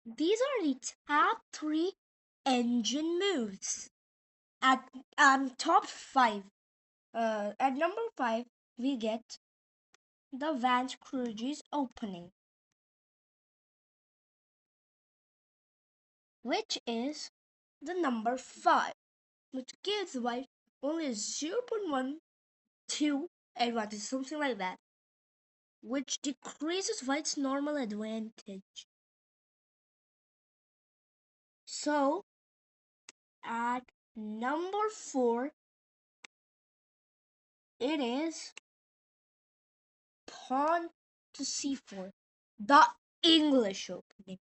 These are the top 3 engine moves. At top 5, at number 5, we get the Vance Kruger's opening, which is the number 5, which gives white only 0.12 advantage, something like that, which decreases white's normal advantage. So, at number 4, it is pawn to c4, the English opening.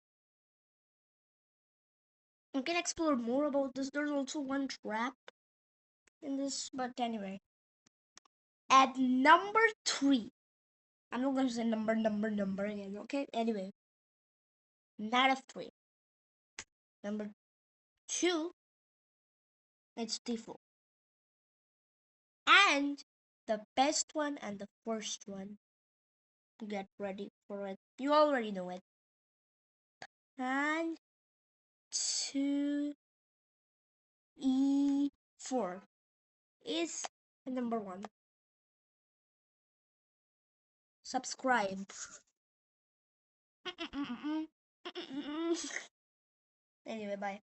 We can explore more about this. There's also one trap in this, but anyway. At number 3, I'm not going to say number again, okay? Anyway, not a 3. Number 2, it's d4. And the best one and the first one, get ready for it. You already know it. And 2 e4 is the number 1. Subscribe. Anyway, bye.